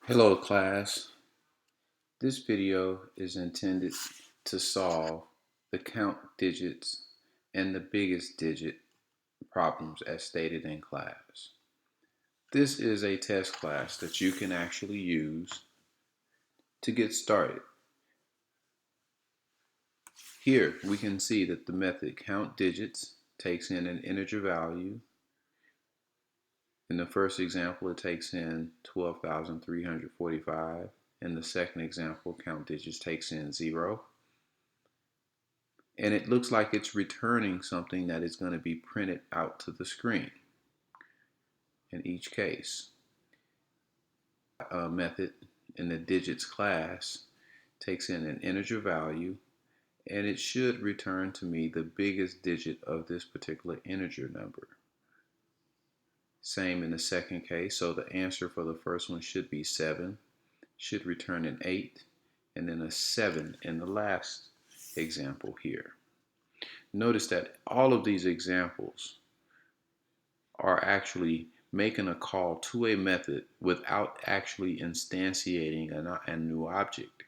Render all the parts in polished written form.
Hello class. This video is intended to solve the count digits and the biggest digit problems as stated in class. This is a test class that you can actually use to get started. Here we can see that the method count digits takes in an integer value. In the first example, it takes in 12,345. In the second example, count digits takes in 0. And it looks like it's returning something that is going to be printed out to the screen in each case. Method in the digits class takes in an integer value, and it should return to me the biggest digit of this particular integer number. Same in the second case, so the answer for the first one should be 7, should return an 8, and then a 7 in the last example here. Notice that all of these examples are actually making a call to a method without actually instantiating a new object.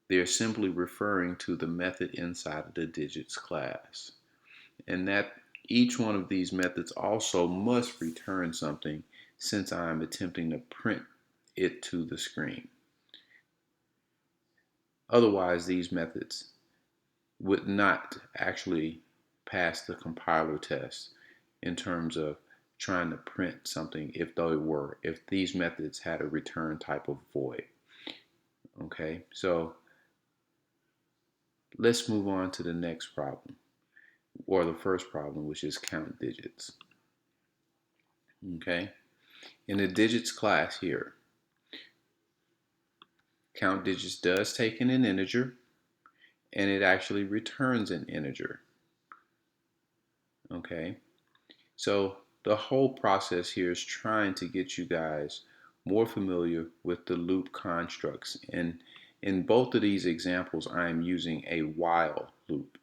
They're simply referring to the method inside of the digits class. And that each one of these methods also must return something since I'm attempting to print it to the screen. Otherwise, these methods would not actually pass the compiler test in terms of trying to print something if these methods had a return type of void. Okay, so let's move on to the next problem, or the first problem, which is count digits. Okay, in the digits class here, count digits does take in an integer, and it actually returns an integer. Okay, so the whole process here is trying to get you guys more familiar with the loop constructs. And in both of these examples, I am using a while loop,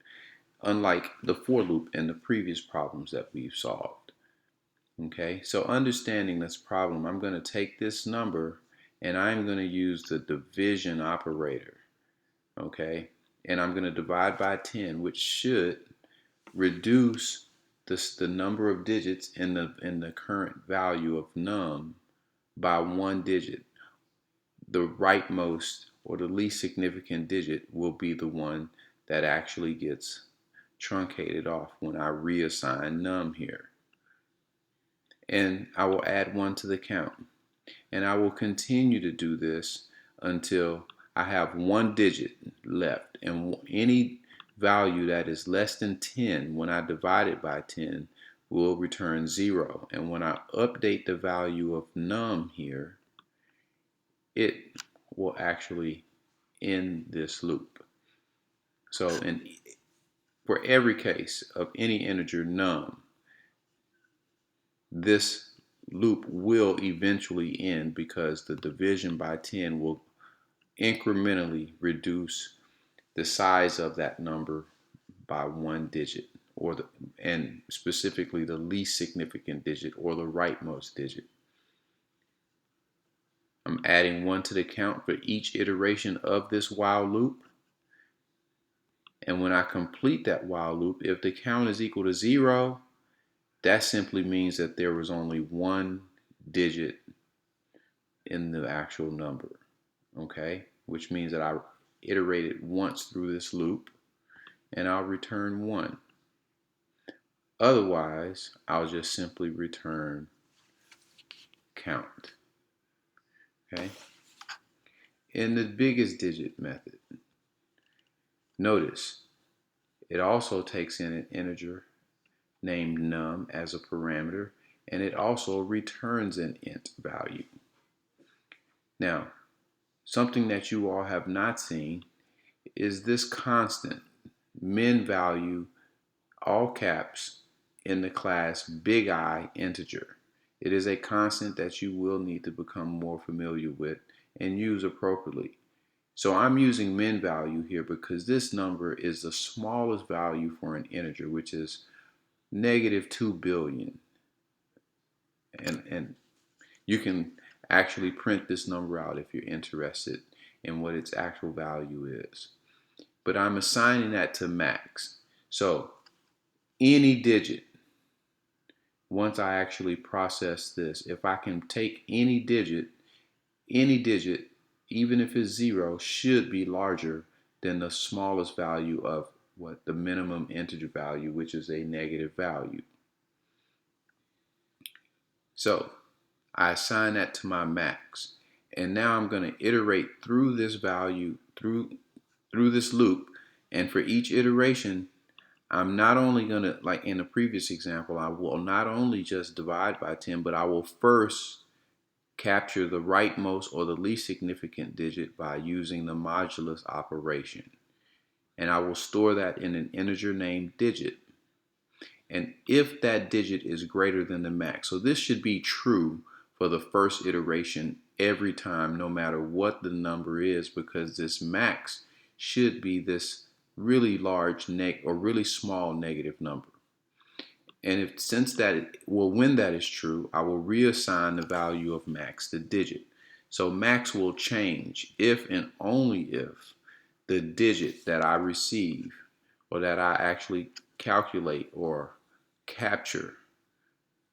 unlike the for loop in the previous problems that we've solved. Okay, so understanding this problem, I'm going to take this number and I'm going to use the division operator. Okay, and I'm going to divide by 10, which should reduce the number of digits in the current value of num by 1 digit. The rightmost or the least significant digit will be the one that actually gets truncated off when I reassign num here. And I will add 1 to the count. And I will continue to do this until I have 1 digit left. And any value that is less than 10 when I divide it by 10 will return 0. And when I update the value of num here, it will actually end this loop. So for every case of any integer num, this loop will eventually end because the division by 10 will incrementally reduce the size of that number by 1 digit, and specifically the least significant digit or the rightmost digit. I'm adding 1 to the count for each iteration of this while loop. And when I complete that while loop, if the count is equal to 0, that simply means that there was only 1 digit in the actual number. Okay, which means that I iterated once through this loop and I'll return 1. Otherwise, I'll just simply return count. Okay. In the biggest digit method, notice it also takes in an integer named num as a parameter, and it also returns an int value. Now, something that you all have not seen is this constant min value, all caps, in the class big I integer. It is a constant that you will need to become more familiar with and use appropriately. So I'm using min value here because this number is the smallest value for an integer, which is -2 billion. And you can actually print this number out if you're interested in what its actual value is. But I'm assigning that to max. So any digit, once I actually process this, if I can take any digit, even if it's 0, should be larger than the smallest value of what the minimum integer value, which is a negative value. So I assign that to my max. And now I'm going to iterate through this value, through this loop. And for each iteration, I'm not only going to, like in the previous example, I will not only just divide by 10, but I will first capture the rightmost or the least significant digit by using the modulus operation. And I will store that in an integer named digit. And if that digit is greater than the max, so this should be true for the first iteration every time, no matter what the number is, because this max should be this really large or really small negative number. And when that is true, I will reassign the value of max to digit. So max will change if and only if the digit that I receive or that I actually calculate or capture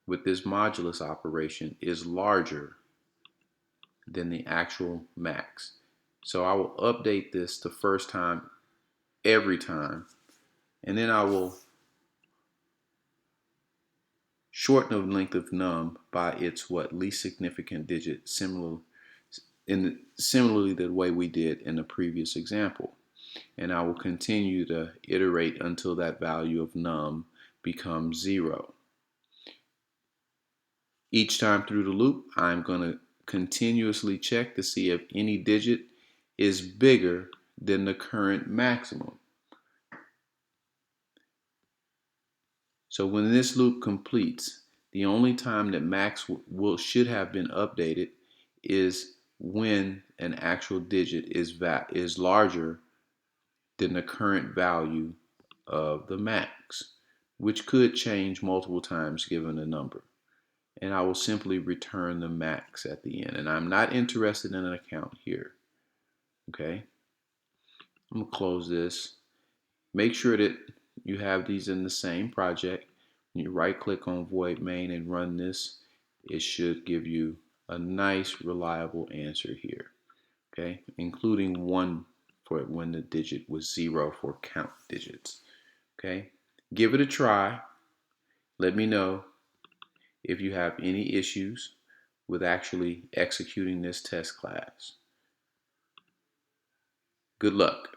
with this modulus operation is larger than the actual max. So I will update this the first time every time, and then I will shorten the length of num by its least significant digit, similarly the way we did in the previous example. And I will continue to iterate until that value of num becomes 0. Each time through the loop, I'm going to continuously check to see if any digit is bigger than the current maximum. So when this loop completes, the only time that max should have been updated is when an actual digit is larger than the current value of the max, which could change multiple times given the number. And I will simply return the max at the end. And I'm not interested in an account here. Okay, I'm gonna close this. Make sure that you have these in the same project. When you right click on void main and run this, it should give you a nice reliable answer here. Okay, including 1 for when the digit was 0 for countDigits. Okay, give it a try. Let me know if you have any issues with actually executing this test class. Good luck.